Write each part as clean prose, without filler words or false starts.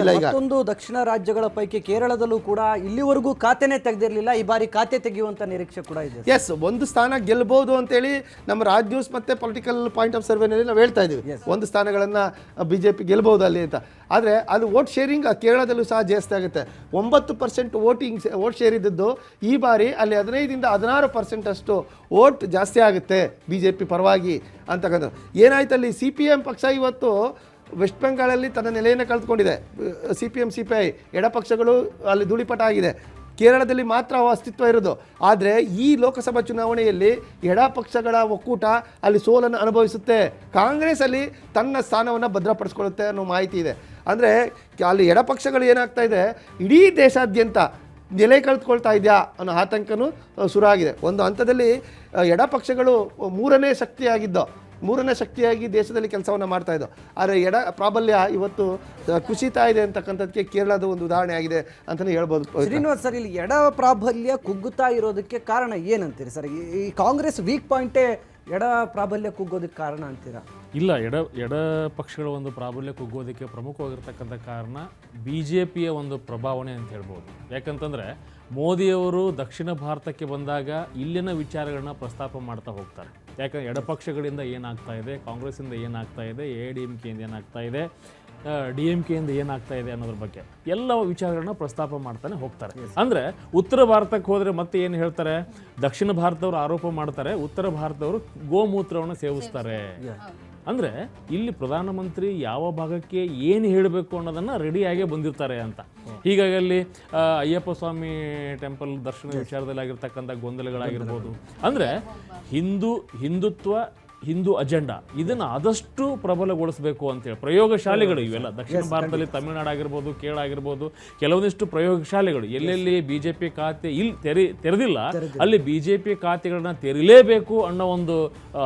ಮತ್ತೊಂದು ದಕ್ಷಿಣ ರಾಜ್ಯಗಳ ಪೈಕಿ ಕೇರಳದಲ್ಲೂ ಕೂಡ ಇಲ್ಲಿವರೆಗೂ ಖಾತೆನೇ ತೆಗೆದಿರಲಿಲ್ಲ, ಈ ಬಾರಿ ಖಾತೆ ತೆಗೆಯುವಂತ ನಿರೀಕ್ಷೆ ಕೂಡ ಇದೆ. ಎಸ್, ಒಂದು ಸ್ಥಾನ ಗೆಲ್ಬಹುದು ಅಂತೇಳಿ ನಮ್ಮ ರಾಜ್ ನ್ಯೂಸ್ ಮತ್ತೆ ಪೊಲಿಟಿಕಲ್ ಪಾಯಿಂಟ್ ಆಫ್ ಸರ್ವೆನಲ್ಲಿ ನಾವು ಹೇಳ್ತಾ ಇದೀವಿ. ಒಂದು ಸ್ಥಾನಗಳನ್ನು ಬಿಜೆಪಿ ಗೆಲ್ಬಹುದು ಅಲ್ಲಿ ಅಂತ. ಆದರೆ ಅದು ವೋಟ್ ಶೇರಿಂಗ್ ಕೇರಳದಲ್ಲೂ ಸಹ ಜಾಸ್ತಿ ಆಗುತ್ತೆ. 9% ವೋಟ್ ಶೇರ್ ಇದ್ದದ್ದು ಈ ಬಾರಿ ಅಲ್ಲಿ 15ರಿಂದ 16% ಅಷ್ಟು ವೋಟ್ ಜಾಸ್ತಿ ಆಗುತ್ತೆ ಬಿಜೆಪಿ ಪರವಾಗಿ ಅಂತಕ್ಕಂಥ. ಏನಾಯ್ತು ಅಲ್ಲಿ CPM ಪಕ್ಷ ಇವತ್ತು ವೆಸ್ಟ್ ಬೆಂಗಾಳಲ್ಲಿ ತನ್ನ ನೆಲೆಯನ್ನು ಕಳೆದುಕೊಂಡಿದೆ. CPM CPI ಎಡಪಕ್ಷಗಳು ಅಲ್ಲಿ ಧೂಳಿಪಟ ಆಗಿದೆ. ಕೇರಳದಲ್ಲಿ ಮಾತ್ರ ಅಸ್ತಿತ್ವ ಇರೋದು. ಆದರೆ ಈ ಲೋಕಸಭಾ ಚುನಾವಣೆಯಲ್ಲಿ ಎಡಪಕ್ಷಗಳ ಒಕ್ಕೂಟ ಅಲ್ಲಿ ಸೋಲನ್ನು ಅನುಭವಿಸುತ್ತೆ. ಕಾಂಗ್ರೆಸ್ ಅಲ್ಲಿ ತನ್ನ ಸ್ಥಾನವನ್ನು ಭದ್ರಪಡಿಸ್ಕೊಳ್ಳುತ್ತೆ ಅನ್ನೋ ಮಾಹಿತಿ ಇದೆ. ಅಂದರೆ ಅಲ್ಲಿ ಎಡಪಕ್ಷಗಳು ಏನಾಗ್ತಾ ಇದೆ, ಇಡೀ ದೇಶಾದ್ಯಂತ ನೆಲೆ ಕಳೆದುಕೊಳ್ತಾ ಇದೆಯಾ ಅನ್ನೋ ಆತಂಕನೂ ಶುರು ಆಗಿದೆ. ಒಂದು ಹಂತದಲ್ಲಿ ಎಡಪಕ್ಷಗಳು ಮೂರನೇ ಶಕ್ತಿಯಾಗಿ ದೇಶದಲ್ಲಿ ಕೆಲಸವನ್ನು ಮಾಡ್ತಾ ಇದ್ದವು. ಆದರೆ ಎಡ ಪ್ರಾಬಲ್ಯ ಇವತ್ತು ಕುಸಿತಾ ಇದೆ ಅಂತಕ್ಕಂಥದ್ದಕ್ಕೆ ಕೇರಳದ ಒಂದು ಉದಾಹರಣೆ ಆಗಿದೆ ಅಂತಲೇ ಹೇಳ್ಬೋದು. ಶ್ರೀನಿವಾಸ್ ಸರ್, ಇಲ್ಲಿ ಎಡ ಪ್ರಾಬಲ್ಯ ಕುಗ್ಗುತ್ತಾ ಇರೋದಕ್ಕೆ ಕಾರಣ ಏನಂತೀರಿ ಸರ್? ಈ ಕಾಂಗ್ರೆಸ್ ವೀಕ್ ಪಾಯಿಂಟೇ ಎಡ ಪ್ರಾಬಲ್ಯ ಕುಗ್ಗೋದಕ್ಕೆ ಕಾರಣ ಅಂತೀರಾ? ಇಲ್ಲ, ಎಡ ಪಕ್ಷಗಳ ಒಂದು ಪ್ರಾಬಲ್ಯ ಕುಗ್ಗೋದಕ್ಕೆ ಪ್ರಮುಖವಾಗಿರ್ತಕ್ಕಂಥ ಕಾರಣ BJPಯ ಒಂದು ಪ್ರಭಾವನೆ ಅಂತ ಹೇಳ್ಬೋದು. ಯಾಕಂತಂದರೆ ಮೋದಿಯವರು ದಕ್ಷಿಣ ಭಾರತಕ್ಕೆ ಬಂದಾಗ ಇಲ್ಲಿನ ವಿಚಾರಗಳನ್ನ ಪ್ರಸ್ತಾಪ ಮಾಡ್ತಾ ಹೋಗ್ತಾರೆ. ಯಾಕಂದರೆ ಎಡಪಕ್ಷಗಳಿಂದ ಏನಾಗ್ತಾ ಇದೆ, ಕಾಂಗ್ರೆಸ್ಸಿಂದ ಏನಾಗ್ತಾ ಇದೆ, AIADMKಯಿಂದ ಏನಾಗ್ತಾ ಇದೆ, DMKಯಿಂದ ಏನಾಗ್ತಾ ಇದೆ ಅನ್ನೋದ್ರ ಬಗ್ಗೆ ಎಲ್ಲ ವಿಚಾರಗಳನ್ನ ಪ್ರಸ್ತಾಪ ಮಾಡ್ತಾನೆ ಹೋಗ್ತಾರೆ. ಅಂದರೆ ಉತ್ತರ ಭಾರತಕ್ಕೆ ಹೋದರೆ ಮತ್ತೆ ಏನು ಹೇಳ್ತಾರೆ, ದಕ್ಷಿಣ ಭಾರತದವರು ಆರೋಪ ಮಾಡ್ತಾರೆ, ಉತ್ತರ ಭಾರತದವರು ಗೋಮೂತ್ರವನ್ನು ಸೇವಿಸ್ತಾರೆ. ಅಂದರೆ ಇಲ್ಲಿ ಪ್ರಧಾನಮಂತ್ರಿ ಯಾವ ಭಾಗಕ್ಕೆ ಏನು ಹೇಳಬೇಕು ಅನ್ನೋದನ್ನು ರೆಡಿಯಾಗೇ ಬಂದಿರ್ತಾರೆ ಅಂತ. ಹೀಗಾಗಿ ಅಲ್ಲಿ ಅಯ್ಯಪ್ಪ ಸ್ವಾಮಿ ಟೆಂಪಲ್ ದರ್ಶನ ವಿಚಾರದಲ್ಲಿ ಆಗಿರ್ತಕ್ಕಂಥ ಗೊಂದಲಗಳಾಗಿರ್ಬೋದು. ಅಂದರೆ ಹಿಂದೂ ಅಜೆಂಡಾ ಇದನ್ನು ಆದಷ್ಟು ಪ್ರಬಲಗೊಳಿಸಬೇಕು ಅಂತೇಳಿ ಪ್ರಯೋಗಶಾಲೆಗಳು ಇವೆಲ್ಲ ದಕ್ಷಿಣ ಭಾರತದಲ್ಲಿ ತಮಿಳುನಾಡು ಆಗಿರ್ಬೋದು, ಕೇರಳ ಆಗಿರ್ಬೋದು, ಕೆಲವೊಂದಿಷ್ಟು ಪ್ರಯೋಗಶಾಲೆಗಳು ಎಲ್ಲೆಲ್ಲಿ BJP ಖಾತೆ ಇಲ್ಲಿ ತೆರೆದಿಲ್ಲ ಅಲ್ಲಿ BJP ಖಾತೆಗಳನ್ನ ತೆರೀಲೇಬೇಕು ಅನ್ನೋ ಒಂದು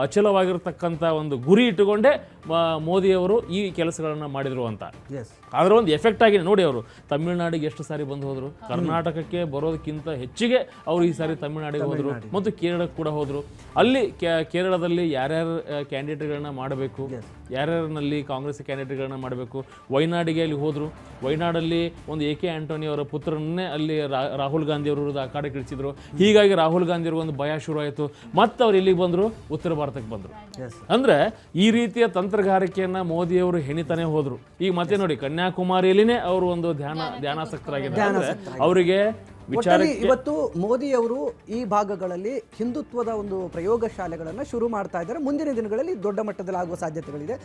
ಅಚಲವಾಗಿರ್ತಕ್ಕಂಥ ಒಂದು ಗುರಿ ಇಟ್ಟುಕೊಂಡೇ ಮೋದಿಯವರು ಈ ಕೆಲಸಗಳನ್ನು ಮಾಡಿದ್ರು ಅಂತ. ಅದರ ಒಂದು ಎಫೆಕ್ಟ್ ಆಗಿದೆ ನೋಡಿ. ಅವರು ತಮಿಳುನಾಡಿಗೆ ಎಷ್ಟು ಸಾರಿ ಬಂದು ಹೋದರು, ಕರ್ನಾಟಕಕ್ಕೆ ಬರೋದಕ್ಕಿಂತ ಹೆಚ್ಚಿಗೆ ಅವರು ಈ ಸಾರಿ ತಮಿಳುನಾಡಿಗೆ ಹೋದರು ಮತ್ತು ಕೇರಳಕ್ಕೆ ಕೂಡ ಹೋದರು. ಅಲ್ಲಿ ಕೇರಳದಲ್ಲಿ ಯಾರ್ಯಾರು ಕ್ಯಾಂಡಿಡೇಟ್ಗಳನ್ನ ಮಾಡಬೇಕು, ಯಾರ್ಯಾರಲ್ಲಿ ಕಾಂಗ್ರೆಸ್ ಕ್ಯಾಂಡಿಡೇಟ್ಗಳನ್ನ ಮಾಡಬೇಕು, ವಯನಾಡಿಗೆ ಅಲ್ಲಿ ಹೋದರು. ವಯನಾಡಲ್ಲಿ ಒಂದು AK ಆಂಟೋನಿ ಅವರ ಪುತ್ರನನ್ನೇ ಅಲ್ಲಿ ರಾಹುಲ್ ಗಾಂಧಿ ಅವರು ಅಖಾಡಕ್ಕೆ ಇಳಿಸಿದ್ರು. ಹೀಗಾಗಿ ರಾಹುಲ್ ಗಾಂಧಿ ಅವ್ರಿಗೆ ಒಂದು ಭಯ ಶುರು ಆಯಿತು. ಮತ್ತೆ ಅವ್ರು ಎಲ್ಲಿಗೆ ಬಂದರು, ಉತ್ತರ ಭಾರತಕ್ಕೆ ಬಂದರು. ಅಂದರೆ ಈ ರೀತಿಯ ತಂತ್ರಗಾರಿಕೆಯನ್ನು ಮೋದಿಯವರು ಹೆಣಿತಾನೆ ಹೋದರು. ಈಗ ಮತ್ತೆ ನೋಡಿ ಕನ್ಯಾಕುಮಾರಿಯಲ್ಲಿನೇ ಅವರು ಒಂದು ಧ್ಯಾನಾಸಕ್ತರಾಗಿದ್ದಾರೆ. ಅವರಿಗೆ ಇವತ್ತು ಮೋದಿ ಅವರು ಈ ಭಾಗಗಳಲ್ಲಿ ಹಿಂದುತ್ವದ ಒಂದು ಪ್ರಯೋಗಶಾಲೆಗಳನ್ನು ಶುರು ಮಾಡ್ತಾ ಇದ್ದಾರೆ. ಮುಂದಿನ ದಿನಗಳಲ್ಲಿ ದೊಡ್ಡ ಮಟ್ಟದಲ್ಲಿ ಆಗುವ ಸಾಧ್ಯತೆಗಳಿದೆ.